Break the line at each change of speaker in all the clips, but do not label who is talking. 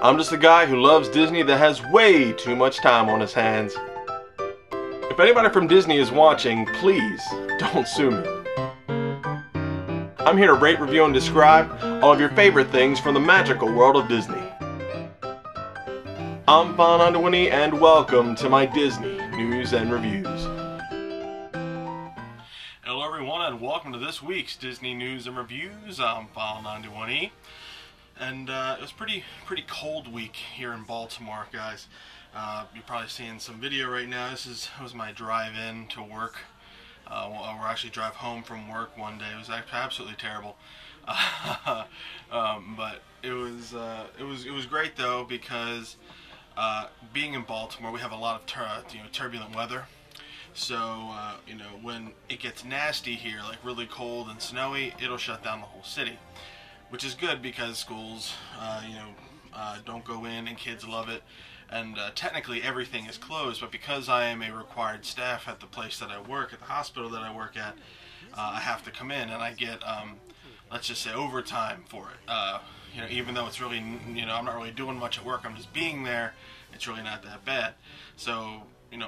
I'm just a guy who loves Disney that has way too much time on his hands. If anybody from Disney is watching, please don't sue me. I'm here to rate, review, and describe all of your favorite things from the magical world of Disney. I'm File91e and welcome to my Disney News and Reviews. Hello everyone and welcome to this week's Disney News and Reviews. I'm File91e. And it was pretty cold week here in Baltimore, guys. You're probably seeing some video right now. This was my drive-in to work. Or actually drive home from work one day. It was absolutely terrible. But it was great though, because being in Baltimore, we have a lot of turbulent weather. So when it gets nasty here, like really cold and snowy, it'll shut down the whole city. Which is good because schools, don't go in and kids love it. And technically everything is closed, but because I am a required staff at the place that I work, at the hospital that I work at, I have to come in and I get, let's just say, overtime for it. Even though it's really, I'm not really doing much at work, I'm just being there, it's really not that bad. So,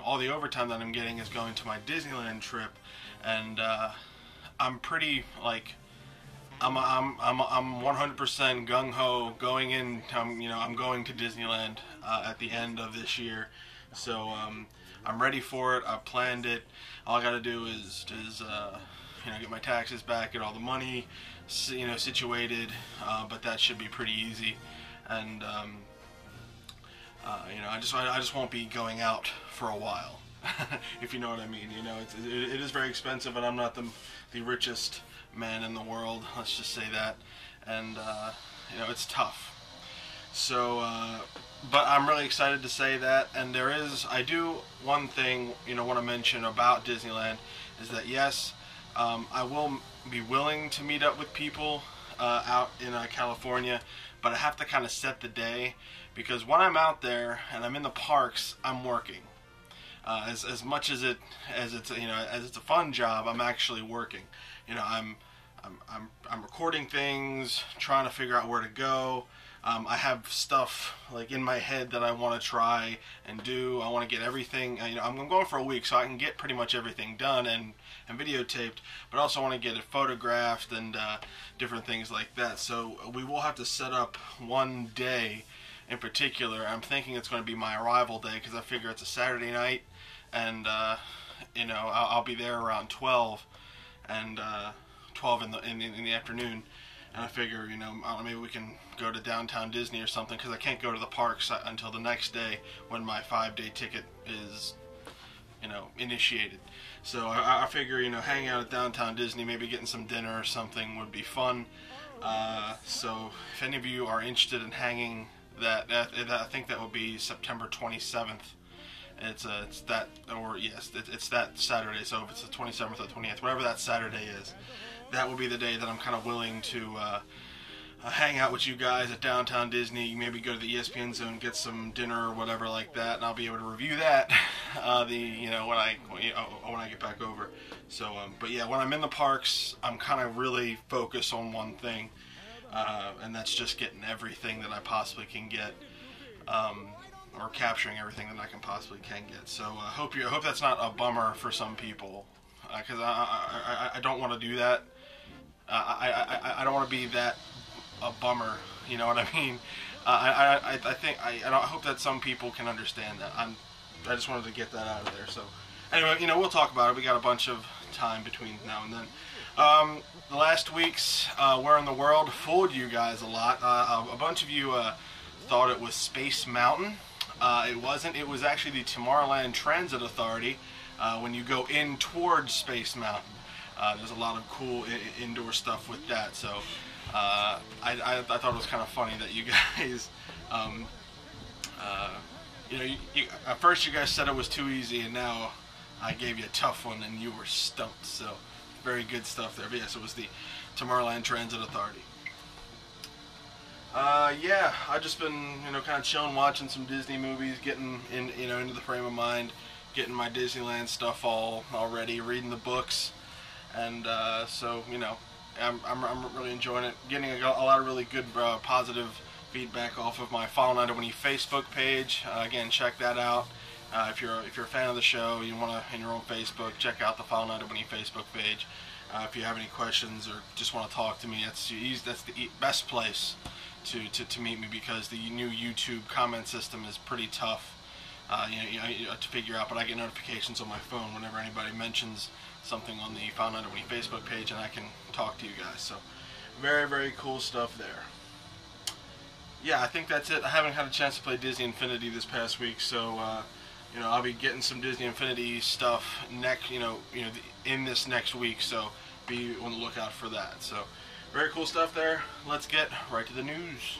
all the overtime that I'm getting is going to my Disneyland trip, and I'm pretty, I'm 100% gung-ho going in. I'm going to Disneyland at the end of this year, so I'm ready for it. I've planned it. All I got to do is get my taxes back, get all the money situated, but that should be pretty easy. And I just won't be going out for a while, if you know what I mean. It is very expensive, and I'm not the richest man in the world, let's just say that, and it's tough. So but I'm really excited to say that. And I do one thing want to mention about Disneyland is that yes, I will be willing to meet up with people out in California, but I have to kind of set the day, because when I'm out there and I'm in the parks, I'm working. As much as it's a fun job, I'm actually working. I'm recording things, trying to figure out where to go. I have stuff in my head that I want to try and do. I want to get everything. I'm going for a week, so I can get pretty much everything done and videotaped. But I also want to get it photographed and different things like that. So we will have to set up one day in particular. I'm thinking it's going to be my arrival day, because I figure it's a Saturday night, and I'll be there around 12 and 12 in the afternoon, and I figure maybe we can go to downtown Disney or something, because I can't go to the parks until the next day when my 5-day ticket is initiated. So I figure hanging out at downtown Disney, maybe getting some dinner or something would be fun. So if any of you are interested in hanging I think that will be September 27th. It's that Saturday. So if it's the 27th or 28th, whatever that Saturday is, that will be the day that I'm kind of willing to hang out with you guys at downtown Disney. Maybe go to the ESPN zone, get some dinner or whatever like that, and I'll be able to review that when I get back over. So but yeah, when I'm in the parks, I'm kind of really focused on one thing, and that's just getting everything that I possibly can get. Or capturing everything that I possibly can get. So I hope that's not a bummer for some people, because I don't want to do that. I don't want to be that a bummer. You know what I mean? I hope that some people can understand that. I just wanted to get that out of there. So anyway, we'll talk about it. We got a bunch of time between now and then. The last week's Where in the World fooled you guys a lot. A bunch of you thought it was Space Mountain. It wasn't. It was actually the Tomorrowland Transit Authority. When you go in towards Space Mountain, there's a lot of cool indoor stuff with that. So I thought it was kind of funny that you guys, at first you guys said it was too easy, and now I gave you a tough one and you were stumped. So very good stuff there. But yes, it was the Tomorrowland Transit Authority. Yeah, I've just been, kind of chilling, watching some Disney movies, getting into the frame of mind, getting my Disneyland stuff all ready, reading the books, and so I'm really enjoying it. Getting a lot of really good, positive feedback off of my File91e Facebook page. Again, check that out. If you're a fan of the show, you want to in your own Facebook, check out the File91e Facebook page. If you have any questions or just want to talk to me, that's the best place to meet me, because the new YouTube comment system is pretty tough to figure out. But I get notifications on my phone whenever anybody mentions something on the File91e Facebook page, and I can talk to you guys. So very, very cool stuff there. Yeah, I think that's it. I haven't had a chance to play Disney Infinity this past week, so I'll be getting some Disney Infinity stuff in this next week, so be on the lookout for that. So very cool stuff there. Let's get right to the news.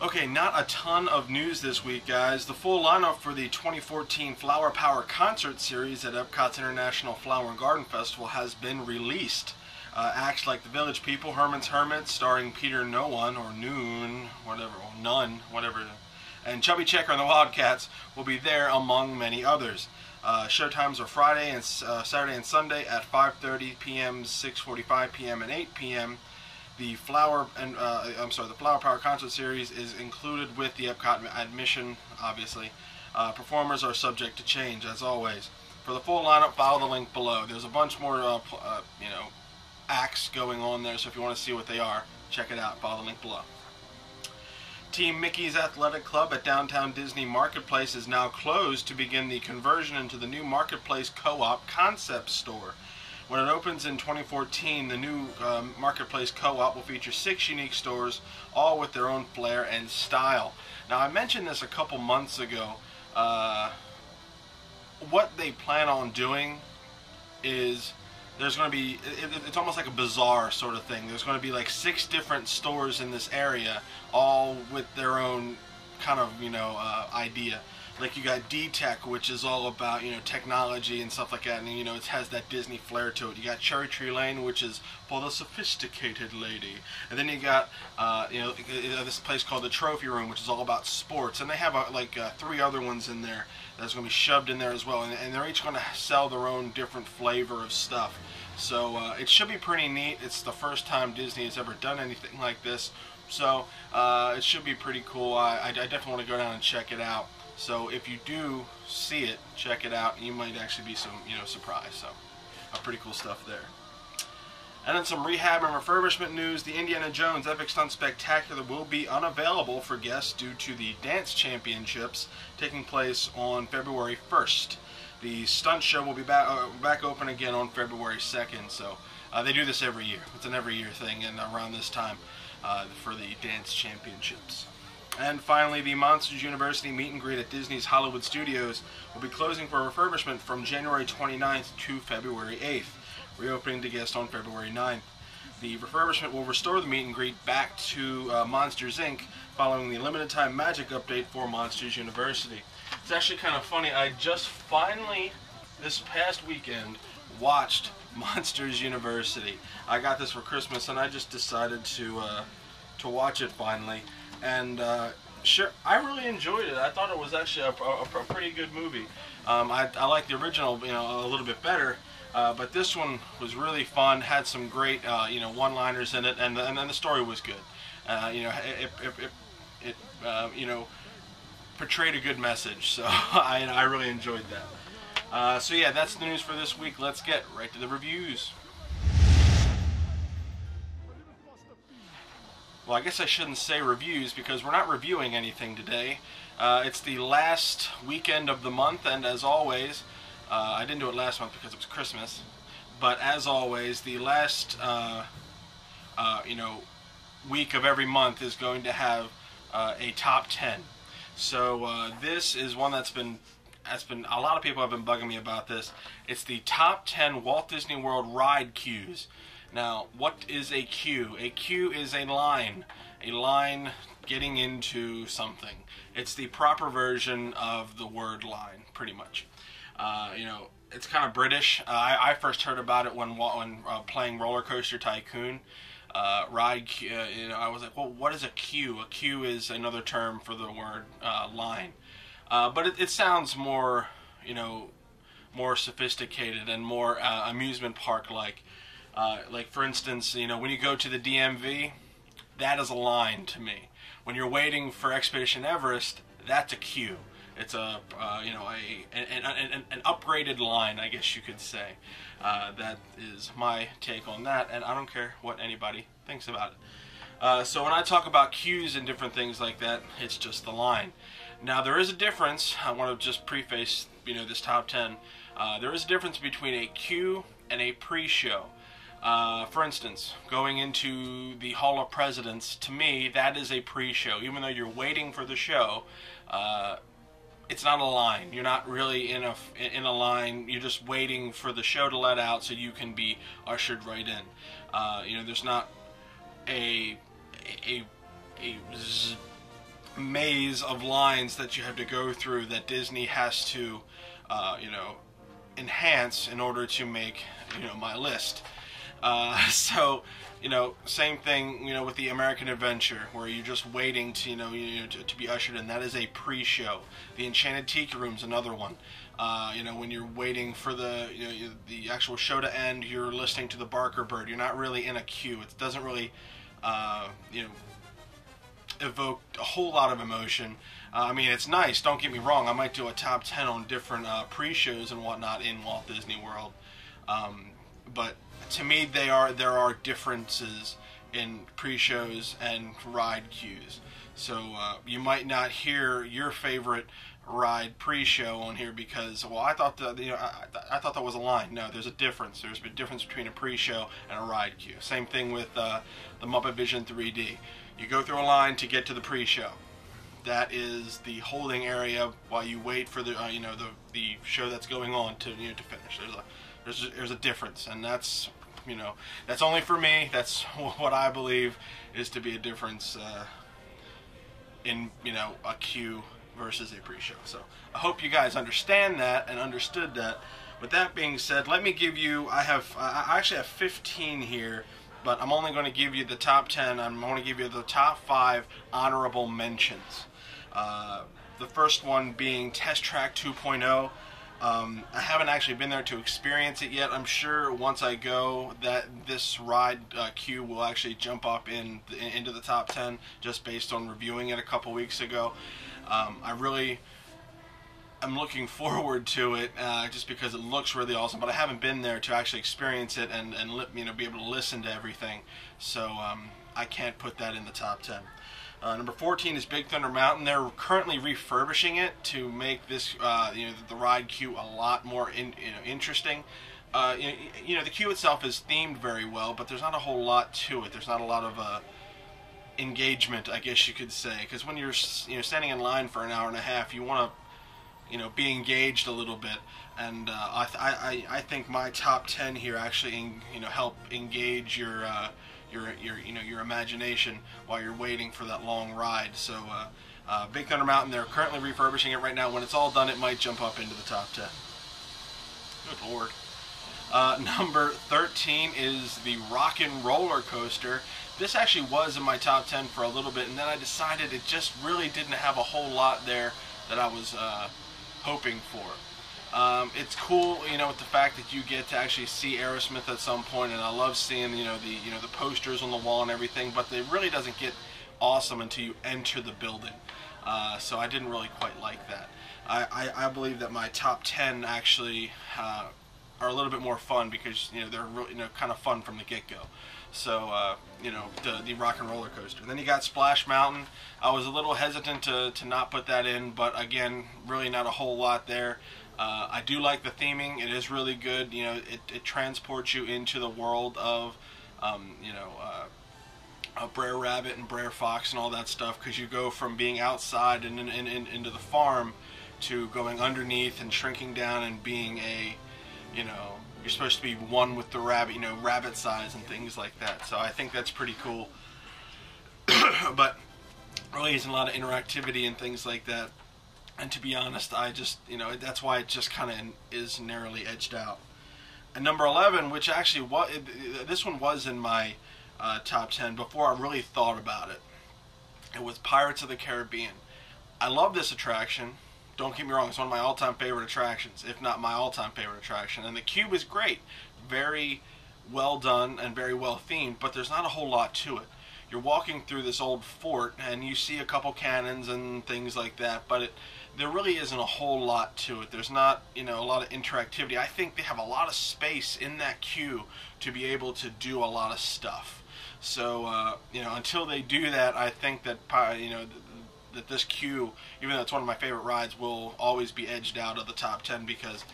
Okay, not a ton of news this week, guys. The full lineup for the 2014 Flower Power Concert Series at Epcot's International Flower and Garden Festival has been released. Acts like the Village People, Herman's Hermits, starring Peter No One, or Noon, whatever, or None, whatever, and Chubby Checker and the Wildcats will be there, among many others. Showtimes are Friday and Saturday and Sunday at 5:30 p.m., 6:45 p.m., and 8 p.m. The Flower Power Concert Series is included with the Epcot admission, obviously. Performers are subject to change, as always. For the full lineup, follow the link below. There's a bunch more, acts going on there, so if you want to see what they are, check it out. Follow the link below. Team Mickey's Athletic Club at Downtown Disney Marketplace is now closed to begin the conversion into the new Marketplace Co-op concept store. When it opens in 2014, the new Marketplace Co-op will feature 6 unique stores, all with their own flair and style. Now, I mentioned this a couple months ago. What they plan on doing is there's going to be, it's almost like a bazaar sort of thing. There's going to be like 6 different stores in this area, all with their own kind of, idea. Like you got D-Tech, which is all about, technology and stuff like that, and, it has that Disney flair to it. You got Cherry Tree Lane, which is for the sophisticated lady. And then you got, this place called the Trophy Room, which is all about sports. And they have, 3 other ones in there that's going to be shoved in there as well. And they're each going to sell their own different flavor of stuff. So it should be pretty neat. It's the first time Disney has ever done anything like this. So it should be pretty cool. I definitely want to go down and check it out. So if you do see it, check it out. You might actually be surprised. So pretty cool stuff there. And then some rehab and refurbishment news. The Indiana Jones Epic Stunt Spectacular will be unavailable for guests due to the Dance Championships taking place on February 1st. The stunt show will be back open again on February 2nd. So they do this every year. It's an every year thing, and around this time for the Dance Championships. And finally, the Monsters University meet and greet at Disney's Hollywood Studios will be closing for refurbishment from January 29th to February 8th, reopening to guests on February 9th. The refurbishment will restore the meet and greet back to Monsters, Inc. following the limited time magic update for Monsters University. It's actually kind of funny. I just finally, this past weekend, watched Monsters University. I got this for Christmas, and I just decided to watch it finally. And sure, I really enjoyed it. I thought it was actually a pretty good movie. I like the original, a little bit better. But this one was really fun. Had some great, one-liners in it, and the story was good. It portrayed a good message. So I really enjoyed that. So yeah, that's the news for this week. Let's get right to the reviews. Well, I guess I shouldn't say reviews because we're not reviewing anything today. It's the last weekend of the month, and as always, I didn't do it last month because it was Christmas, but as always, the last week of every month is going to have a top 10. So this is one that's been a lot of people have been bugging me about this. It's the top 10 Walt Disney World ride queues. Now, what is a queue? A queue is a line getting into something. It's the proper version of the word line, pretty much. It's kind of British. I first heard about it when playing Roller Coaster Tycoon. I was like, well, what is a queue? A queue is another term for the word line. But it sounds more, more sophisticated and more amusement park-like. Like for instance, when you go to the DMV, that is a line to me. When you're waiting for Expedition Everest, that's a queue. It's an upgraded line, I guess you could say. That is my take on that, and I don't care what anybody thinks about it. So when I talk about queues and different things like that, it's just the line. Now there is a difference. I want to just preface, this top 10. There is a difference between a queue and a pre-show. For instance, going into the Hall of Presidents, to me, that is a pre-show. Even though you're waiting for the show, it's not a line. You're not really in a line. You're just waiting for the show to let out so you can be ushered right in. There's not a maze of lines that you have to go through that Disney has to, enhance in order to make, my list. So, same thing, with the American Adventure, where you're just waiting to, to be ushered in. That is a pre-show. The Enchanted Tiki Room's another one. When you're waiting for the actual show to end, you're listening to the Barker Bird. You're not really in a queue. It doesn't really, evoke a whole lot of emotion. It's nice, don't get me wrong. I might do a top 10 on different pre-shows and whatnot in Walt Disney World. But to me, there are differences in pre-shows and ride queues. So you might not hear your favorite ride pre-show on here because, well, I thought that I thought that was a line. No, there's a difference. There's a difference between a pre-show and a ride queue. Same thing with the Muppet Vision 3D. You go through a line to get to the pre-show. That is the holding area while you wait for the the show that's going on to to finish. There's a difference, and that's that's only for me. That's what I believe is to be a difference in a queue versus a pre-show. So I hope you guys understand that and understood that. With that being said, let me give you. I actually have 15 here, but I'm only going to give you the top 10. I'm going to give you the top 5 honorable mentions. The first one being Test Track 2.0. I haven't actually been there to experience it yet. I'm sure once I go that this ride queue will actually jump up into the top 10 just based on reviewing it a couple weeks ago. I really am looking forward to it just because it looks really awesome, but I haven't been there to actually experience it and be able to listen to everything. So I can't put that in the top 10. Number 14 is Big Thunder Mountain. They're currently refurbishing it to make this, the ride queue a lot more interesting. The queue itself is themed very well, but there's not a whole lot to it. There's not a lot of engagement, I guess you could say, because when you're standing in line for an hour and a half, you want to be engaged a little bit. And I think my top 10 here actually help engage your imagination while you're waiting for that long ride. So Big Thunder Mountain, they're currently refurbishing it right now. When it's all done, it might jump up into the top 10. Good Lord. Number 13 is the Rockin' Roller Coaster. This actually was in my top 10 for a little bit, and then I decided it just really didn't have a whole lot there that I was hoping for. It's cool, with the fact that you get to actually see Aerosmith at some point, and I love seeing, the posters on the wall and everything, but it really doesn't get awesome until you enter the building. So I didn't really quite like that. I believe that my top 10 actually are a little bit more fun because, they're really, kind of fun from the get-go. So, the Rockin' Roller Coaster. And then you got Splash Mountain. I was a little hesitant to not put that in, but again, really not a whole lot there. I do like the theming. It is really good. It transports you into the world of, Brer Rabbit and Brer Fox and all that stuff, because you go from being outside and into the farm to going underneath and shrinking down and being you're supposed to be one with the rabbit, rabbit size and things like that. So I think that's pretty cool. But really isn't a lot of interactivity and things like that. And to be honest, I just, that's why it just kind of is narrowly edged out. And number 11, which actually this one was in my top 10 before I really thought about it. It was Pirates of the Caribbean. I love this attraction. Don't get me wrong, it's one of my all-time favorite attractions, if not my all-time favorite attraction. And the queue is great. Very well done and very well themed, but there's not a whole lot to it. You're walking through this old fort and you see a couple cannons and things like that, but there really isn't a whole lot to it. There's not, a lot of interactivity. I think they have a lot of space in that queue to be able to do a lot of stuff. So, until they do that, I think that, that this queue, even though it's one of my favorite rides, will always be edged out of the top 10 because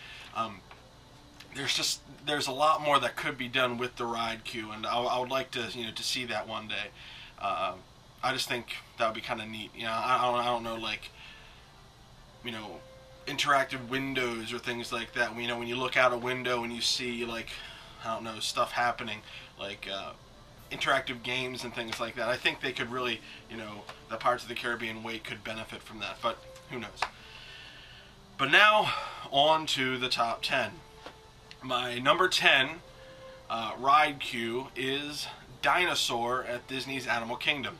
there's a lot more that could be done with the ride queue, and I would like to to see that one day. I just think that would be kind of neat. I don't know, like, interactive windows or things like that. When you look out a window and you see, like, I don't know, stuff happening, like interactive games and things like that. I think they could really, the Pirates of the Caribbean wait could benefit from that, but who knows. But now, on to the top 10. My number 10 ride queue is Dinosaur at Disney's Animal Kingdom.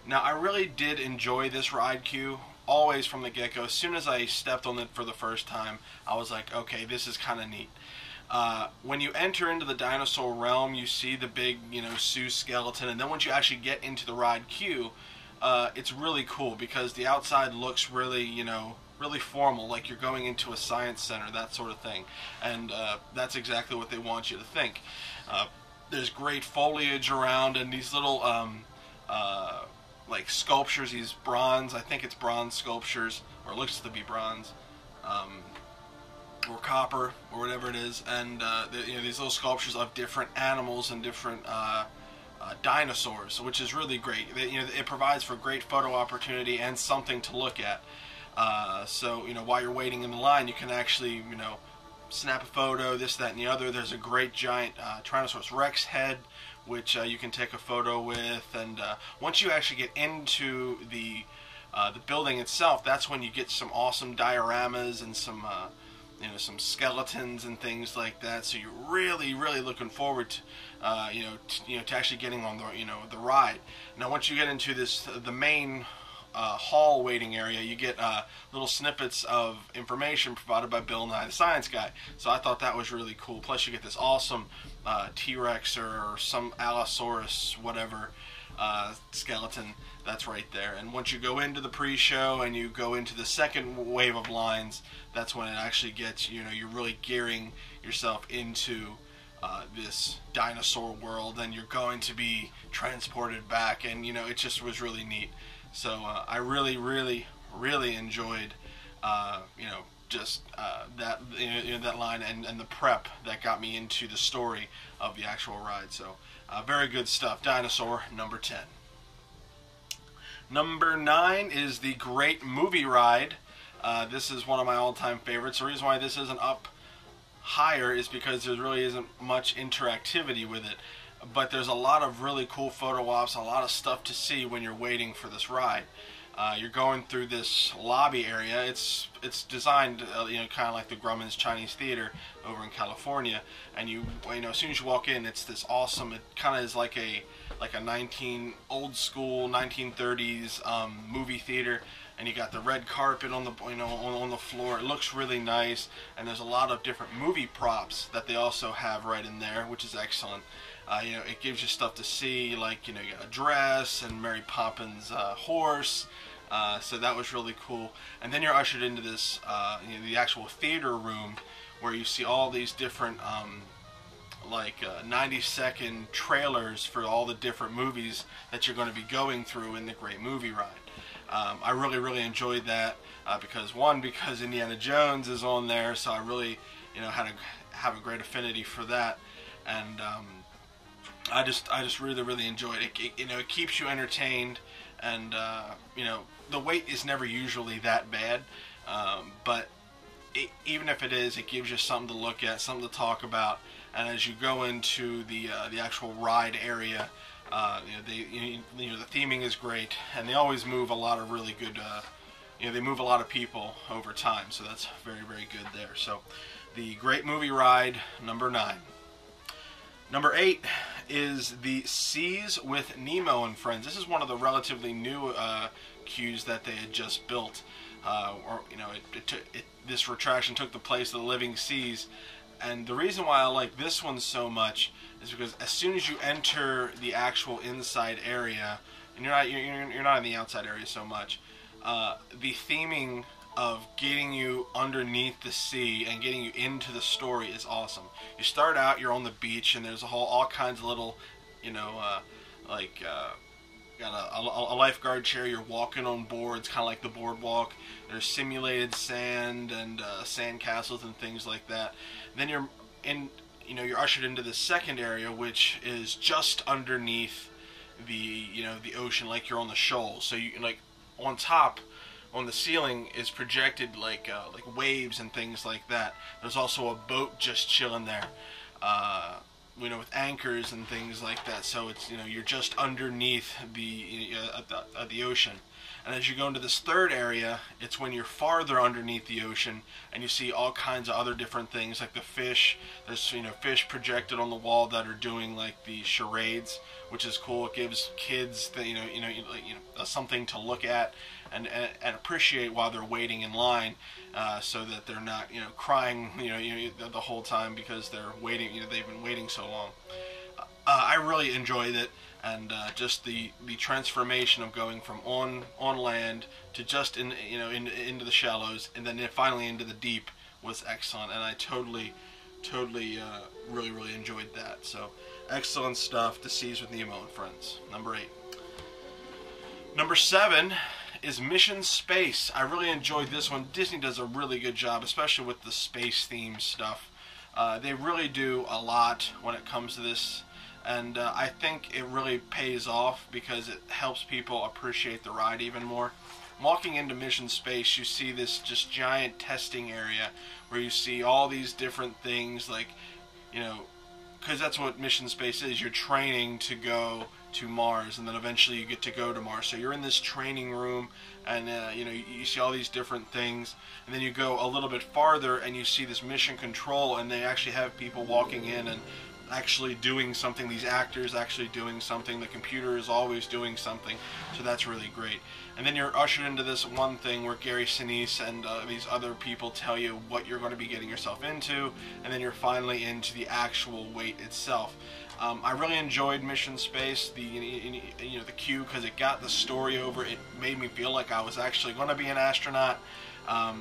Now, I really did enjoy this ride queue, always from the get-go. As soon as I stepped on it for the first time, I was like, okay, this is kind of neat. When you enter into the dinosaur realm, you see the big, Sue skeleton, and then once you actually get into the ride queue, it's really cool because the outside looks really, really formal, like you're going into a science center, that sort of thing. And that's exactly what they want you to think. There's great foliage around, and these little, like sculptures, these bronze, I think it's bronze sculptures, or it looks to be bronze, or copper, or whatever it is, and these little sculptures of different animals and different dinosaurs, which is really great. It provides for great photo opportunity and something to look at. So while you're waiting in the line, you can actually snap a photo, this, that, and the other. There's a great giant Tyrannosaurus Rex head, which you can take a photo with, and once you actually get into the building itself, that's when you get some awesome dioramas and some some skeletons and things like that. So you're really, really looking forward to to actually getting on the ride. Now, once you get into the main hall waiting area, you get little snippets of information provided by Bill Nye the Science Guy. So I thought that was really cool. Plus you get this awesome T-Rex or some Allosaurus whatever skeleton that's right there. And once you go into the pre-show and you go into the second wave of lines, that's when it actually gets, you're really gearing yourself into this dinosaur world, and you're going to be transported back, and it just was really neat. So I really, really, really enjoyed, just that line and the prep that got me into the story of the actual ride. So very good stuff. Dinosaur, number 10. Number 9 is the Great Movie Ride. This is one of my all-time favorites. The reason why this isn't up higher is because there really isn't much interactivity with it. But there's a lot of really cool photo ops, a lot of stuff to see when you're waiting for this ride. You're going through this lobby area. It's designed, kind of like the Grumman's Chinese Theater over in California. And as soon as you walk in, it's this awesome. It kind of is like a old school 1930s movie theater. And you got the red carpet on the on the floor. It looks really nice. And there's a lot of different movie props that they also have right in there, which is excellent. It gives you stuff to see, like, you got a dress and Mary Poppins' horse, so that was really cool. And then you're ushered into this, the actual theater room, where you see all these different, 90-second trailers for all the different movies that you're going to be going through in the Great Movie Ride. I really, really enjoyed that, because Indiana Jones is on there, so I really, had to have a great affinity for that, and, I just really, really enjoyed it. It keeps you entertained, and the wait is never usually that bad, but even if it is, it gives you something to look at, something to talk about. And as you go into the actual ride area, the theming is great, and they always move a lot of really good. They move a lot of people over time, so that's very, very good there. So, the Great Movie Ride, number 9. Number 8 is the Seas with Nemo and Friends. This is one of the relatively new queues that they had just built. This attraction took the place of the Living Seas, And the reason why I like this one so much is because as soon as you enter the actual inside area, and you're not in the outside area so much, the theming of getting you underneath the sea and getting you into the story is awesome. You start out, you're on the beach, and there's all kinds of little, got a lifeguard chair. You're walking on boards, kind of like the boardwalk. There's simulated sand and sand castles and things like that. Then you're ushered into the second area, which is just underneath the ocean, like you're on the shoal. So you on top. On the ceiling is projected like waves and things like that. There's also a boat just chilling there, with anchors and things like that. So it's you're just underneath the ocean. And as you go into this third area, it's when you're farther underneath the ocean, and you see all kinds of other different things, like the fish. There's fish projected on the wall that are doing like the charades, which is cool. It gives kids something to look at and appreciate while they're waiting in line, so that they're not crying the whole time because they're waiting. They've been waiting so long. I really enjoyed it. And just the transformation of going from on land to just into the shallows, and then finally into the deep was excellent. And I totally really enjoyed that. So excellent stuff to Seas with Nemo and Friends. Number 8. Number 7 is Mission Space. I really enjoyed this one. Disney does a really good job, especially with the space theme stuff. They really do a lot when it comes to this. And I think it really pays off because it helps people appreciate the ride even more. Walking into Mission Space, you see this just giant testing area where you see all these different things, like, because that's what Mission Space is. You're training to go to Mars, and then eventually you get to go to Mars. So you're in this training room, and you see all these different things, and then you go a little bit farther, and you see this mission control, and they actually have people walking in and actually doing something. These actors actually doing something. The computer is always doing something, so that's really great. And then you're ushered into this one thing where Gary Sinise and these other people tell you what you're going to be getting yourself into, and then you're finally into the actual wait itself. I really enjoyed Mission Space, the queue, because it got the story over. It made me feel like I was actually going to be an astronaut.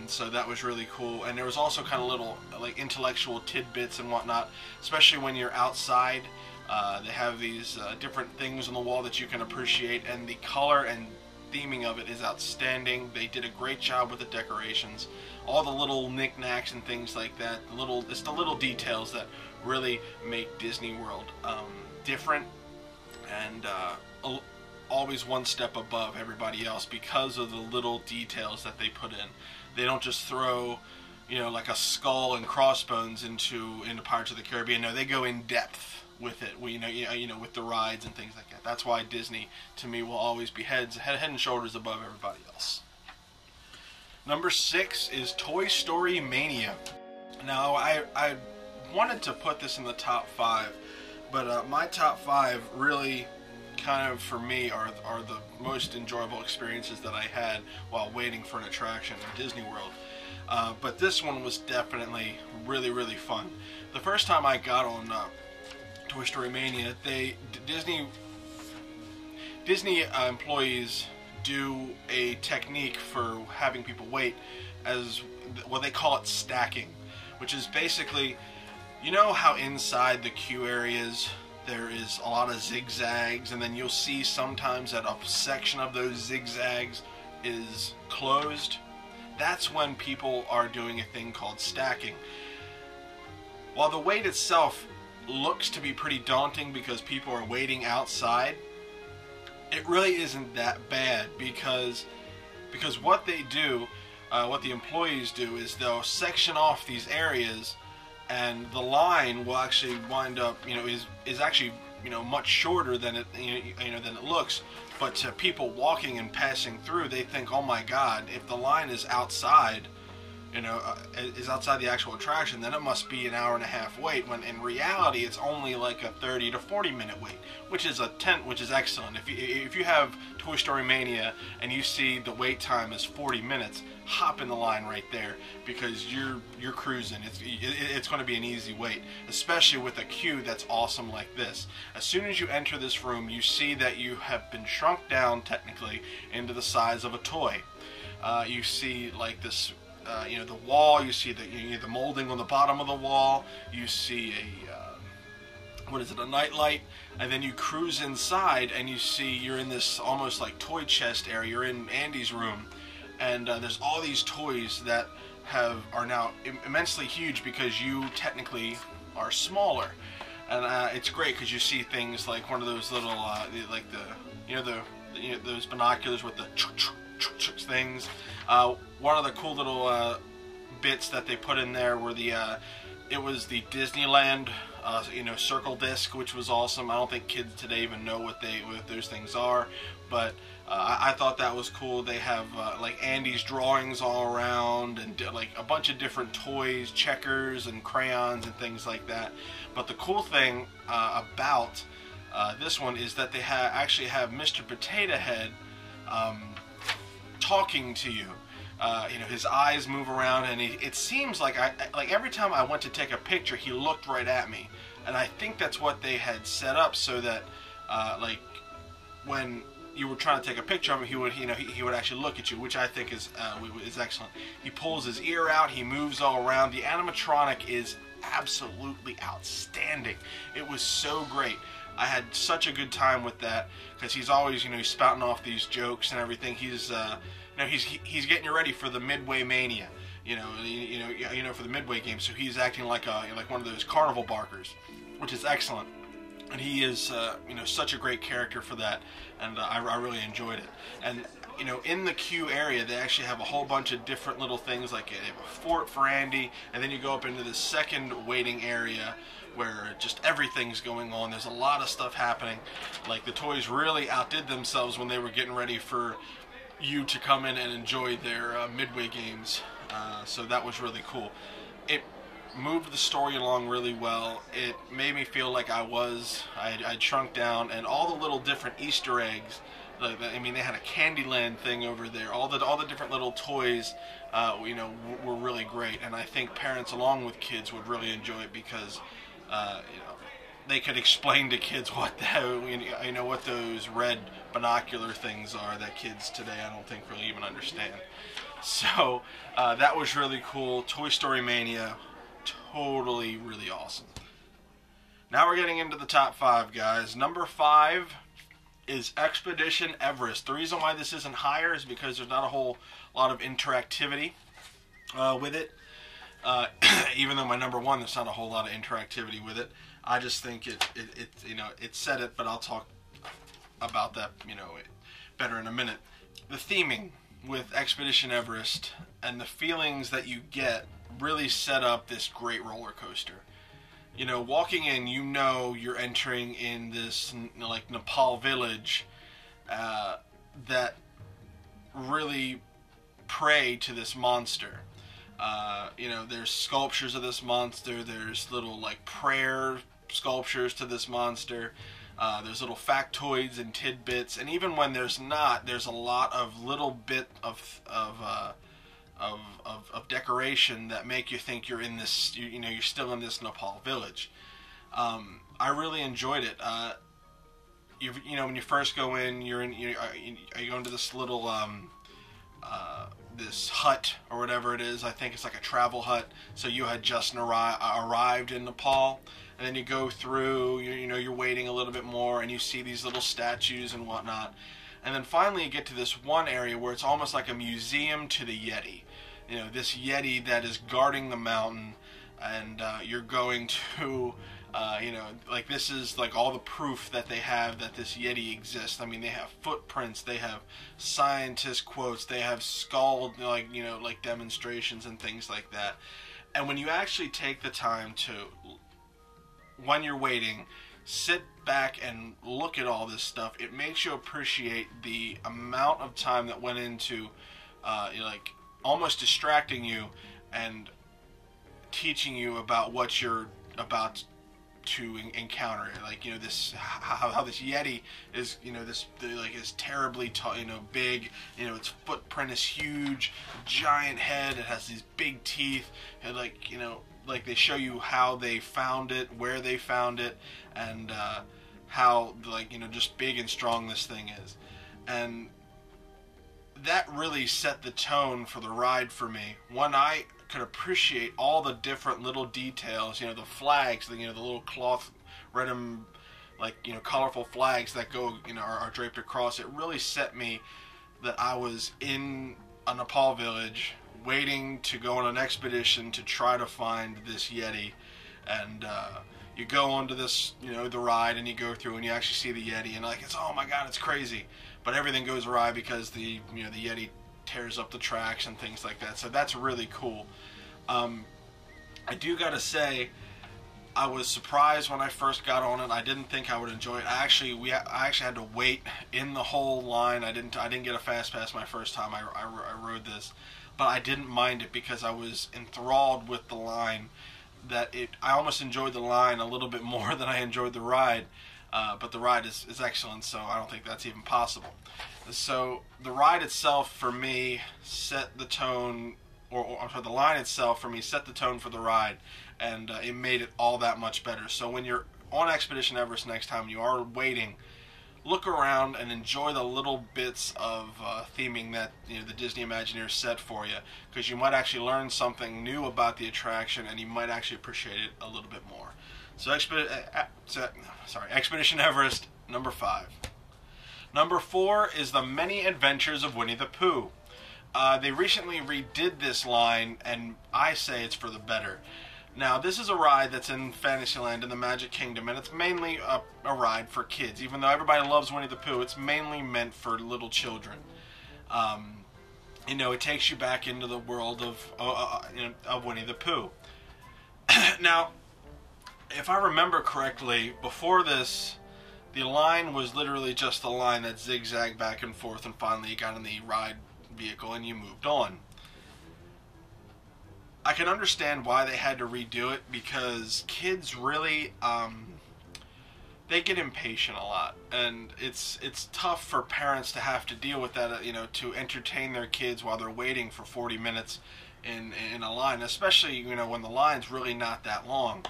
So that was really cool. And there was also kind of little like intellectual tidbits and whatnot, especially when you're outside. They have these different things on the wall that you can appreciate, and the color and theming of it is outstanding. They did a great job with the decorations, all the little knickknacks and things like that. It's the little details that really make Disney World different and always one step above everybody else because of the little details that they put in. They don't just throw, like a skull and crossbones into Pirates of the Caribbean. No, they go in depth with it. With the rides and things like that. That's why Disney, to me, will always be head and shoulders above everybody else. Number 6 is Toy Story Mania. Now, I wanted to put this in the top 5, but my top 5 really kind of, for me, are the most enjoyable experiences that I had while waiting for an attraction in Disney World. But this one was definitely really fun. The first time I got on Toy Story Mania, Disney employees do a technique for having people wait, as what they call it stacking, which is basically, how inside the queue areas there is a lot of zigzags, and then you'll see sometimes that a section of those zigzags is closed. That's when people are doing a thing called stacking. While the wait itself looks to be pretty daunting because people are waiting outside, it really isn't that bad because what they do, what the employees do, is they'll section off these areas, and the line will actually wind up, is actually, much shorter than it, than it looks. But to people walking and passing through, they think, oh my God, if the line is outside, is outside the actual attraction, then it must be an hour and a half wait, when in reality it's only like a 30 to 40 minute wait, which is excellent. If you have Toy Story Mania and you see the wait time is 40 minutes, hop in the line right there, because you're cruising. It's going to be an easy wait, especially with a queue that's awesome like this. As soon as you enter this room, you see that you have been shrunk down technically into the size of a toy. You see like this, you know, the wall. You see the molding on the bottom of the wall. You see what is it, a nightlight, and then you cruise inside and you see you're in this almost like toy chest area. You're in Andy's room, and there's all these toys that are now immensely huge because you technically are smaller, and it's great because you see things like one of those little like those binoculars with the things. One of the cool little bits that they put in there were it was the Disneyland circle disc, which was awesome. I don't think kids today even know what those things are, but I thought that was cool. They have like Andy's drawings all around, and like a bunch of different toys, checkers and crayons and things like that. But the cool thing about this one is that they actually have Mr. Potato Head talking to you. His eyes move around, and it seems like every time I went to take a picture, he looked right at me, and I think that's what they had set up so that like when you were trying to take a picture of him, he would actually look at you, which I think is excellent. He pulls his ear out, he moves all around. The animatronic is absolutely outstanding. It was so great. I had such a good time with that because he's always spouting off these jokes and everything. He's getting you ready for the Midway Mania, for the Midway game. So he's acting like one of those carnival barkers, which is excellent. And he is such a great character for that, and I really enjoyed it. And in the queue area, they actually have a whole bunch of different little things, like they have a fort for Andy, and then you go up into the second waiting area where just everything's going on. There's a lot of stuff happening. Like the toys really outdid themselves when they were getting ready for you to come in and enjoy their Midway games. So that was really cool. It moved the story along really well. It made me feel like I'd shrunk down, and all the little different Easter eggs. Like, I mean, they had a Candyland thing over there. All the different little toys, were really great. And I think parents, along with kids, would really enjoy it because, they could explain to kids what those red binocular things are that kids today I don't think really even understand. So that was really cool. Toy Story Mania, totally really awesome. Now we're getting into the top 5, guys. Number 5 is Expedition Everest. The reason why this isn't higher is because there's not a whole lot of interactivity with it. Even though my number 1, there's not a whole lot of interactivity with it. I just think it said it, but I'll talk about that better in a minute. The theming with Expedition Everest and the feelings that you get really set up this great roller coaster. Walking in, you're entering in this like Nepal village that really pray to this monster. There's sculptures of this monster. There's little like prayer sculptures to this monster. There's little factoids and tidbits, and even when there's not, there's a lot of little bit of decoration that make you think you're in this. You're still in this Nepal village. I really enjoyed it. When you first go in, are you going to this little this hut or whatever it is. I think it's like a travel hut. So you had just arrived in Nepal, and then you go through. You're waiting a little bit more, and you see these little statues and whatnot. And then finally you get to this one area where it's almost like a museum to the Yeti. This Yeti that is guarding the mountain, and you're going to, like this is like all the proof that they have that this Yeti exists. I mean, they have footprints, they have scientist quotes, they have skull, like demonstrations and things like that. And when you actually take the time to, when you're waiting, sit back and look at all this stuff, it makes you appreciate the amount of time that went into like almost distracting you and teaching you about what you're about to encounter it. Like, you know, this how this Yeti is, you know, like is terribly tall, you know, big, you know, its footprint is huge, giant head, it has these big teeth, and like, you know, like they show you how they found it, where they found it, and how, like, you know, just big and strong this thing is. And that really set the tone for the ride for me. When I could appreciate all the different little details, you know, the flags, you know, the little cloth, red and, like, you know, colorful flags that go, you know, are draped across. It really set me that I was in a Nepal village waiting to go on an expedition to try to find this Yeti. And you go onto this, you know, the ride, and you go through and you actually see the Yeti, and like, it's, oh my god, it's crazy. But everything goes awry because the, you know, the Yeti tears up the tracks and things like that. So that's really cool. I do gotta say, I was surprised when I first got on it. I didn't think I would enjoy it. I actually had to wait in the whole line. I didn't get a fast pass my first time I rode this, but I didn't mind it because I was enthralled with the line. I almost enjoyed the line a little bit more than I enjoyed the ride. But the ride is excellent, so I don't think that's even possible. So the ride itself for me set the tone, or I'm sorry, the line itself for me set the tone for the ride, and it made it all that much better. So when you're on Expedition Everest next time, you are waiting, look around and enjoy the little bits of theming that, you know, the Disney Imagineers set for you, because you might actually learn something new about the attraction, and you might actually appreciate it a little bit more. So Expedition Everest, number 5. Number 4 is The Many Adventures of Winnie the Pooh. They recently redid this line, and I say it's for the better. Now, this is a ride that's in Fantasyland in the Magic Kingdom, and it's mainly a ride for kids. Even though everybody loves Winnie the Pooh, it's mainly meant for little children. You know, it takes you back into the world of Winnie the Pooh. Now, if I remember correctly, before this, the line was literally just a line that zigzagged back and forth, and finally you got in the ride vehicle and you moved on. I can understand why they had to redo it, because kids really, they get impatient a lot, and it's tough for parents to have to deal with that, you know, to entertain their kids while they're waiting for 40 minutes in a line, especially, you know, when the line's really not that long.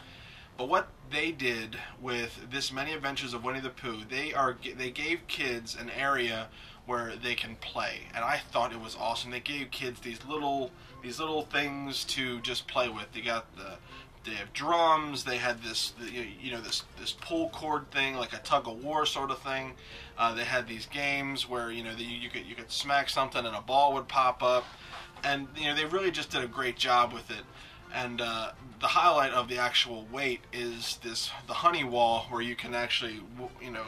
But what they did with this Many Adventures of Winnie the Pooh, they gave kids an area where they can play, and I thought it was awesome. They gave kids these little things to just play with. They have drums. They had this, you know, this pull cord thing, like a tug of war sort of thing. They had these games where, you know, you could smack something and a ball would pop up, and, you know, they really just did a great job with it. And the highlight of the actual wait is the honey wall, where you can actually, you know,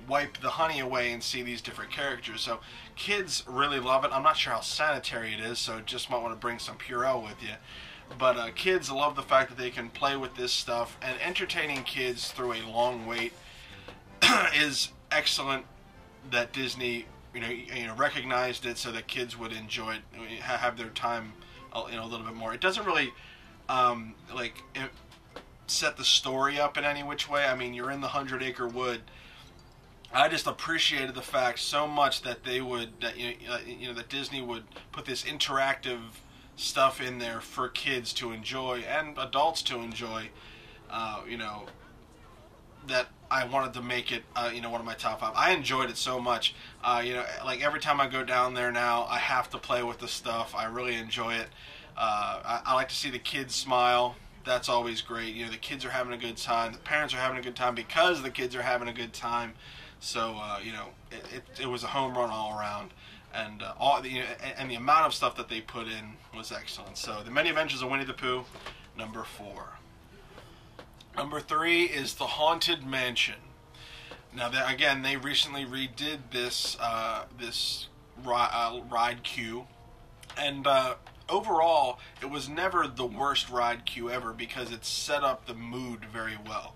wipe the honey away and see these different characters. So kids really love it. I'm not sure how sanitary it is, so just might want to bring some Purell with you. But kids love the fact that they can play with this stuff, and entertaining kids through a long wait is excellent. That Disney, you know, recognized it so that kids would enjoy it, have their time, you know, a little bit more. It doesn't really set the story up in any which way. I mean, you're in the 100-acre wood. I just appreciated the fact so much that that Disney would put this interactive stuff in there for kids to enjoy and adults to enjoy. You know, that I wanted to make it, you know, one of my top 5. I enjoyed it so much. You know, like every time I go down there now, I have to play with the stuff. I really enjoy it. I like to see the kids smile. That's always great. You know, the kids are having a good time. The parents are having a good time because the kids are having a good time. So, you know, it was a home run all around. And and the amount of stuff that they put in was excellent. So, The Many Adventures of Winnie the Pooh, number 4. Number 3 is The Haunted Mansion. Now, again, they recently redid this ride queue, and overall, it was never the worst ride queue ever, because it set up the mood very well.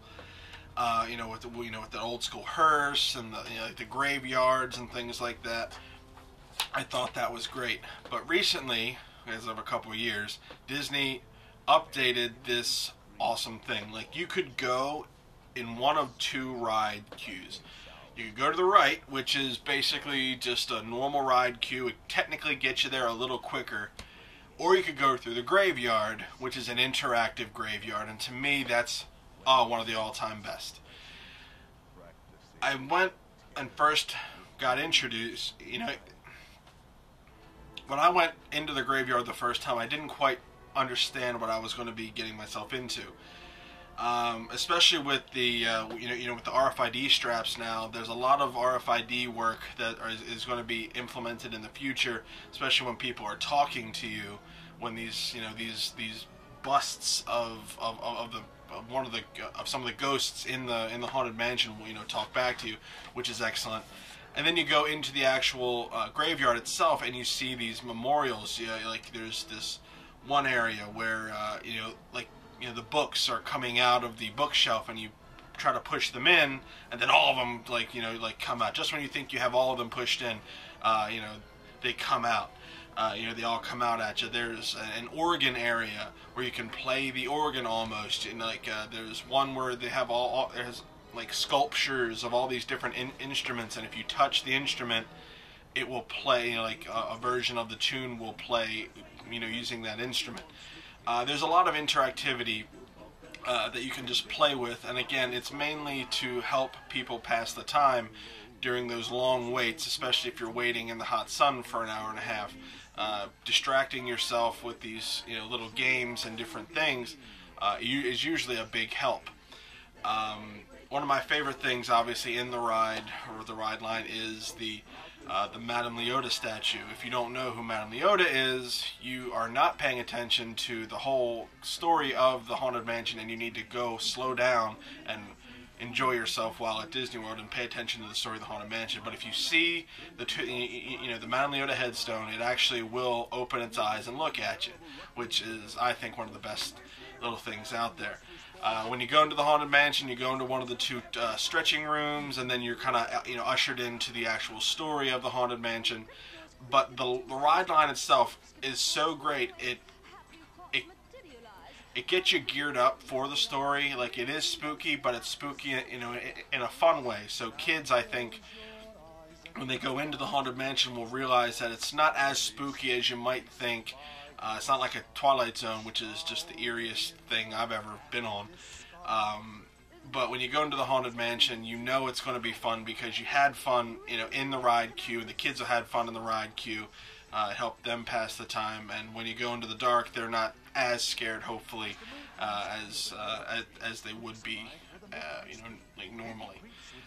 You know, with the old school hearse and the graveyards and things like that. I thought that was great. But recently, as of a couple of years, Disney updated this awesome thing. Like, you could go in one of two ride queues. You can go to the right, which is basically just a normal ride queue. It technically gets you there a little quicker. Or you could go through the graveyard, which is an interactive graveyard. And to me, that's one of the all-time best. I went and first got introduced, when I went into the graveyard the first time, I didn't quite understand what I was going to be getting myself into. Especially with the with the RFID straps now, there's a lot of RFID work that is going to be implemented in the future, especially when people are talking to you, when these busts of some of the ghosts in the haunted mansion will talk back to you, which is excellent. And then you go into the actual graveyard itself, and you see these memorials. Like there's this one area where the books are coming out of the bookshelf, and you try to push them in, and then all of them come out. Just when you think you have all of them pushed in, they come out. They all come out at you. There's an organ area where you can play the organ almost. And there's one where they have there's like sculptures of all these different instruments, and if you touch the instrument, it will play a version of the tune will play, using that instrument. There's a lot of interactivity that you can just play with, and again, it's mainly to help people pass the time during those long waits, especially if you're waiting in the hot sun for an hour and a half. Distracting yourself with these little games and different things is usually a big help. One of my favorite things, obviously, in the ride or the ride line is the Madame Leota statue. If you don't know who Madame Leota is, you are not paying attention to the whole story of the Haunted Mansion, and you need to go slow down and enjoy yourself while at Disney World and pay attention to the story of the Haunted Mansion. But if you see the Madame Leota headstone, it actually will open its eyes and look at you, which is, I think, one of the best little things out there. When you go into the Haunted Mansion, you go into one of the two stretching rooms, and then you're kind of ushered into the actual story of the Haunted Mansion. But the ride line itself is so great. It gets you geared up for the story. Like, it is spooky, but it's spooky in a fun way. So kids, I think, when they go into the Haunted Mansion, will realize that it's not as spooky as you might think. It's not like a Twilight Zone, which is just the eeriest thing I've ever been on. But when you go into the Haunted Mansion, you know it's going to be fun because you had fun, in the ride queue, and the kids have had fun in the ride queue. It helped them pass the time, and when you go into the dark, they're not as scared, hopefully, as they would be, normally.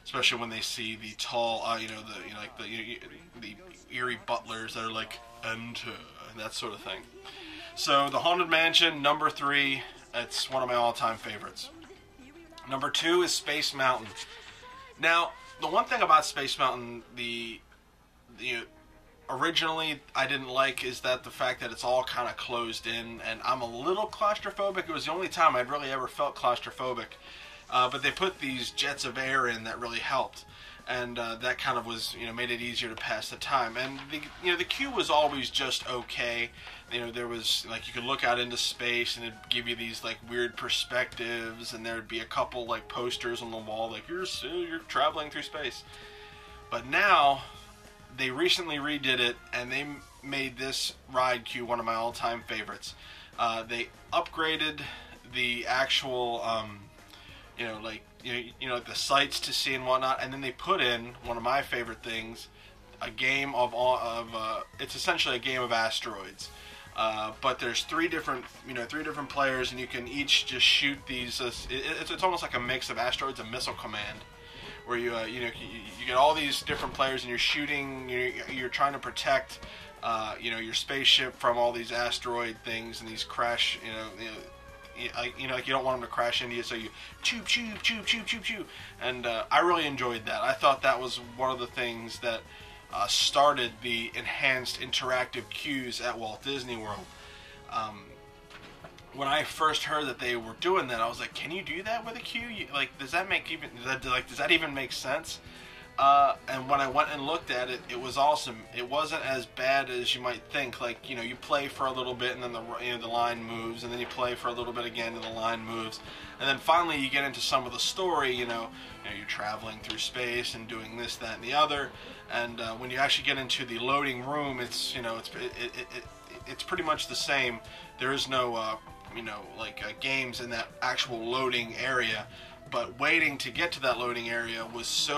Especially when they see the tall, the eerie butlers that are like, enter, and that sort of thing. So the Haunted Mansion, number 3, it's one of my all-time favorites. Number 2 is Space Mountain. Now, the one thing about Space Mountain, originally I didn't like, is that the fact that it's all kind of closed in, and I'm a little claustrophobic. It was the only time I'd really ever felt claustrophobic. But they put these jets of air in that really helped, and that kind of was, made it easier to pass the time. And the queue was always just okay. There was, you could look out into space, and it'd give you these weird perspectives, and there'd be a couple posters on the wall you're traveling through space. But now they recently redid it, and they made this ride queue one of my all-time favorites. They upgraded the actual the sights to see and whatnot, and then they put in one of my favorite things, a game of it's essentially a game of asteroids. But there's three different players, and you can each just shoot these. It's almost like a mix of Asteroids and Missile Command, where you get all these different players, and you're shooting. You're trying to protect your spaceship from all these asteroid things and these crash. You don't want them to crash into you, so you choo. And I really enjoyed that. I thought that was one of the things that started the enhanced interactive queues at Walt Disney World. When I first heard that they were doing that, I was like, "Can you do that with a queue? Does that even make sense?" And when I went and looked at it, it was awesome. It wasn't as bad as you might think. Like, you know, you play for a little bit and then the line moves, and then you play for a little bit again and the line moves, and then finally you get into some of the story. You know, you're traveling through space and doing this, that, and the other. And when you actually get into the loading room, it's, you know, it's pretty much the same. There is no you know, like games in that actual loading area. But waiting to get to that loading area was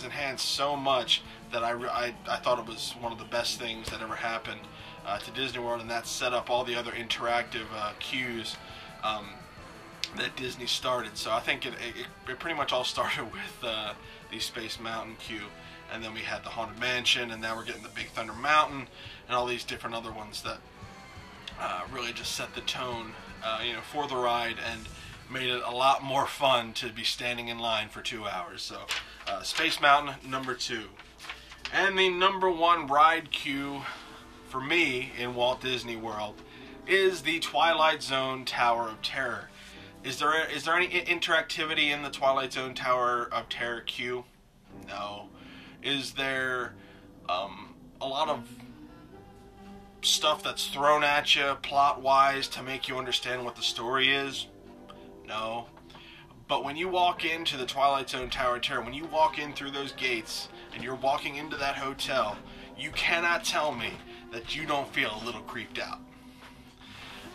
enhanced so much that I thought it was one of the best things that ever happened to Disney World, and that set up all the other interactive queues that Disney started. So I think it pretty much all started with the Space Mountain queue, and then we had the Haunted Mansion, and now we're getting the Big Thunder Mountain, and all these different other ones that really just set the tone, you know, for the ride, and made it a lot more fun to be standing in line for 2 hours. So, Space Mountain, number 2. And the number 1 ride queue for me in Walt Disney World is the Twilight Zone Tower of Terror. Is there any interactivity in the Twilight Zone Tower of Terror queue? No. Is there a lot of stuff that's thrown at you plot-wise to make you understand what the story is? No. But when you walk into the Twilight Zone Tower of Terror, when you walk in through those gates and you're walking into that hotel, you cannot tell me that you don't feel a little creeped out.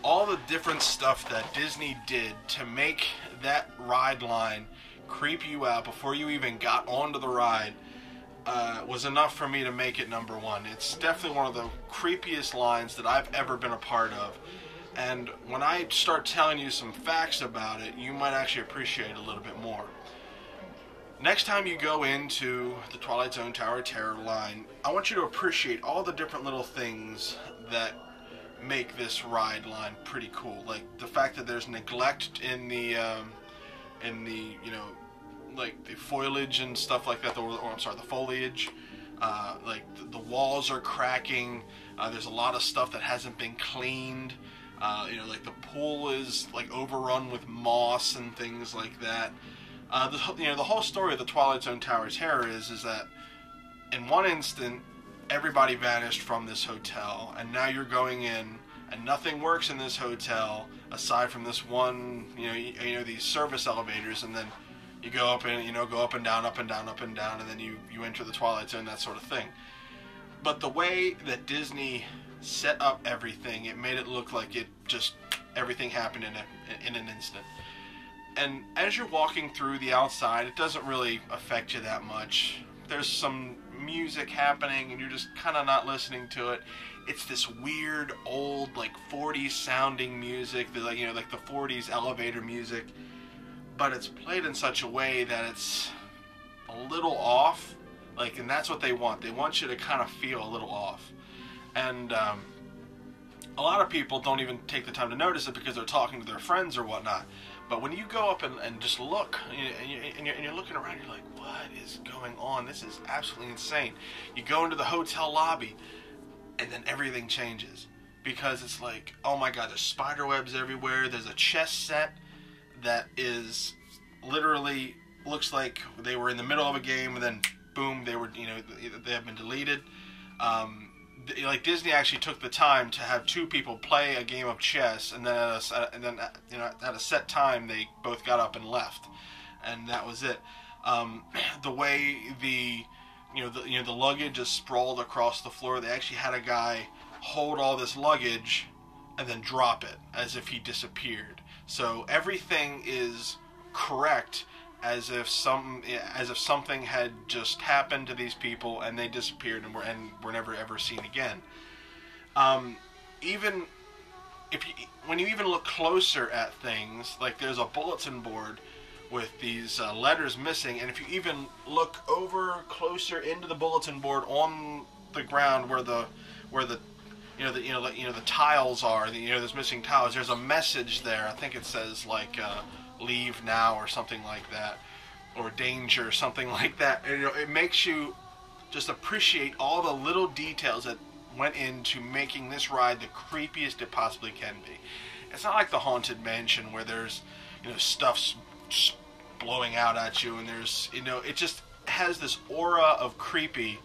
All the different stuff that Disney did to make that ride line creep you out before you even got onto the ride was enough for me to make it number 1. It's definitely one of the creepiest lines that I've ever been a part of. And when I start telling you some facts about it, you might actually appreciate it a little bit more. Next time you go into the Twilight Zone Tower of Terror line, I want you to appreciate all the different little things that make this ride line pretty cool. Like the fact that there's neglect in the you know, like the foliage and stuff like that, the foliage. Like the walls are cracking. There's a lot of stuff that hasn't been cleaned. You know, like the pool is like overrun with moss and things like that. You know, the whole story of the Twilight Zone Tower of Terror is that in one instant everybody vanished from this hotel, and now you're going in and nothing works in this hotel aside from this one, you know, these service elevators, and then you go up and, you know, go up and down, up and down, up and down, and then you enter the Twilight Zone, that sort of thing. But the way that Disney set up everything, it made it look like it just, everything happened in an instant. And as you're walking through the outside, it doesn't really affect you that much. There's some music happening and you're just kind of not listening to it. It's this weird old, like 40s sounding music, like, you know, like the 40s elevator music, but it's played in such a way that it's a little off. Like, and that's what they want. They want you to kind of feel a little off. And a lot of people don't even take the time to notice it because they're talking to their friends or whatnot. But when you go up and just look, and you're looking around, you're like, what is going on? This is absolutely insane. You go into the hotel lobby, and then everything changes. Because it's like, oh my God, there's spider webs everywhere. There's a chess set that is literally, looks like they were in the middle of a game, and then boom, they were, you know, they have been deleted. Like Disney actually took the time to have two people play a game of chess, and then you know, at a set time they both got up and left, and that was it. The way the luggage is sprawled across the floor, they actually had a guy hold all this luggage and then drop it as if he disappeared. So everything is correct, as if something had just happened to these people and they disappeared and were never ever seen again. Even when you even look closer at things, like there's a bulletin board with these letters missing, and if you even look over closer into the bulletin board on the ground where the tiles are, there's missing tiles. There's a message there. I think it says like leave now or something like that, or danger, something like that. And, it makes you just appreciate all the little details that went into making this ride the creepiest it possibly can be. It's not like the Haunted Mansion where there's stuff's blowing out at you and there's it just has this aura of creepy,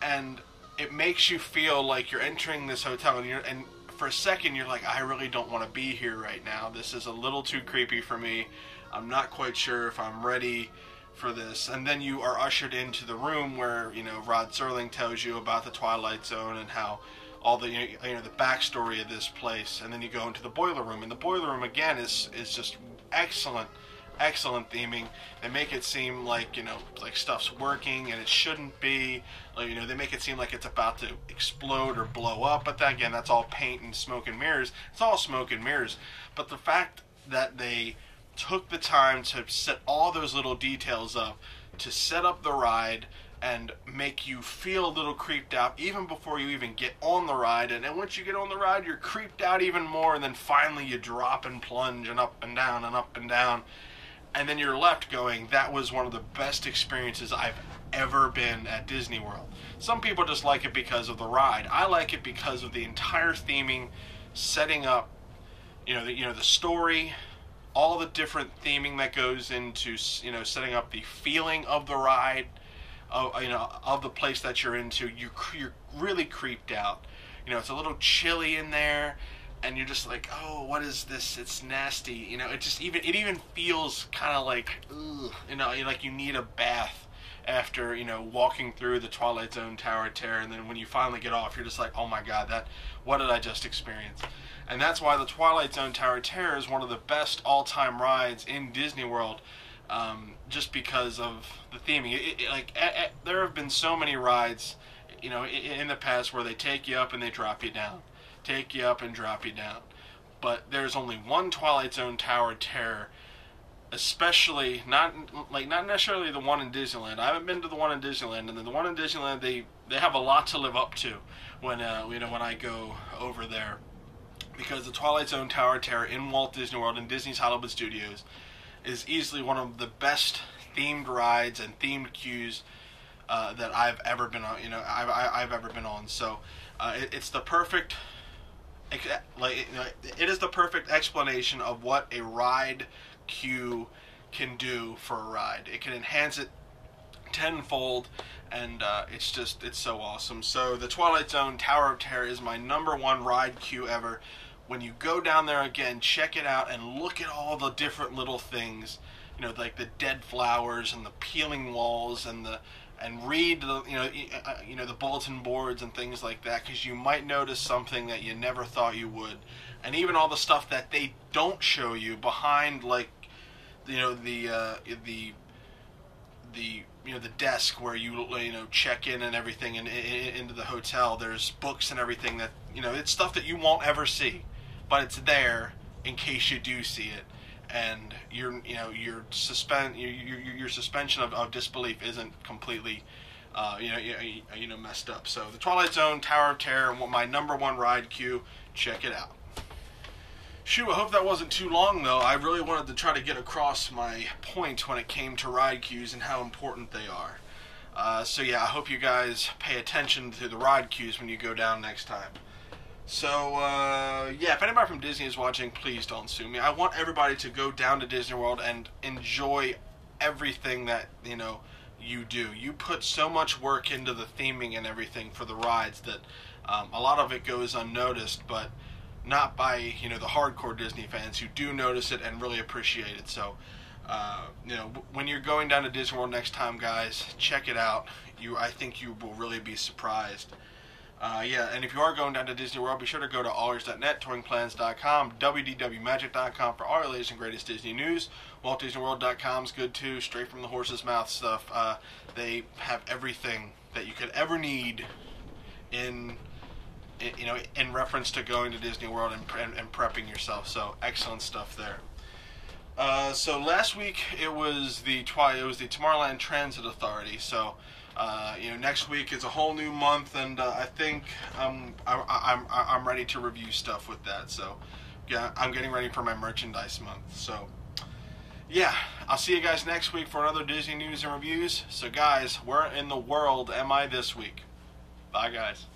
and it makes you feel like you're entering this hotel, and for a second you're like, I really don't want to be here right now. This is a little too creepy for me. I'm not quite sure if I'm ready for this. And then you are ushered into the room where, you know, Rod Serling tells you about the Twilight Zone and how all the, you know, the backstory of this place. And then you go into the boiler room, and the boiler room again is just excellent theming. They make it seem like, you know, like stuff's working and it shouldn't be. Like, you know, they make it seem like it's about to explode or blow up, but then again, that's all paint and smoke and mirrors. It's all smoke and mirrors. But the fact that they took the time to set all those little details up, to set up the ride and make you feel a little creeped out even before you even get on the ride, and then once you get on the ride you're creeped out even more, and then finally you drop and plunge and up and down and up and down, and then you're left going, that was one of the best experiences I've ever been at Disney World. Some people just like it because of the ride. I like it because of the entire theming, setting up, you know, the story, all the different theming that goes into, you know, setting up the feeling of the ride, you know, of the place that you're into. You're really creeped out. You know, it's a little chilly in there, and you're just like, oh, what is this? It's nasty. You know, it even feels kind of like, ugh, you know, like you need a bath after, you know, walking through the Twilight Zone Tower of Terror. And then when you finally get off, you're just like, oh my God, what did I just experience? And that's why the Twilight Zone Tower of Terror is one of the best all-time rides in Disney World, just because of the theming. There have been so many rides, you know, in the past where they take you up and they drop you down, take you up and drop you down. But there's only one Twilight Zone Tower of Terror, especially not necessarily the one in Disneyland. I haven't been to the one in Disneyland, and then the one in Disneyland, they have a lot to live up to when you know, when I go over there. Because the Twilight Zone Tower of Terror in Walt Disney World and Disney's Hollywood Studios is easily one of the best themed rides and themed queues that I've ever been on. You know, I've ever been on. So it's the perfect, like, you know, it is the perfect explanation of what a ride queue can do for a ride. It can enhance it tenfold, and it's so awesome. So the Twilight Zone Tower of Terror is my #1 ride queue ever. When you go down there again, check it out and look at all the different little things, you know, like the dead flowers and the peeling walls, and read the, you know, the bulletin boards and things like that, because you might notice something that you never thought you would. And even all the stuff that they don't show you behind, like, you know, the desk where you know, check in and everything, and into the hotel. There's books and everything that, you know, it's stuff that you won't ever see, but it's there in case you do see it, and your suspension of disbelief isn't completely messed up. So the Twilight Zone Tower of Terror, my #1 ride queue. Check it out. Shoot, I hope that wasn't too long, though. I really wanted to try to get across my point when it came to ride queues and how important they are. So yeah, I hope you guys pay attention to the ride queues when you go down next time. So yeah, if anybody from Disney is watching, please don't sue me. I want everybody to go down to Disney World and enjoy everything that, you know, you do. You put so much work into the theming and everything for the rides that a lot of it goes unnoticed, but not by, you know, the hardcore Disney fans who do notice it and really appreciate it. So, you know, when you're going down to Disney World next time, guys, check it out. I think you will really be surprised. Yeah, and if you are going down to Disney World, be sure to go to allears.net, touringplans.com, wdwmagic.com for all your latest and greatest Disney news. WaltDisneyWorld.com is good too, straight from the horse's mouth stuff. They have everything that you could ever need in reference to going to Disney World and prepping yourself. So excellent stuff there. So last week it was the Tomorrowland Transit Authority. So you know, next week is a whole new month, and I think I'm ready to review stuff with that. So yeah, I'm getting ready for my merchandise month. So yeah, I'll see you guys next week for another Disney news and reviews. So guys, where in the world am I this week? Bye guys.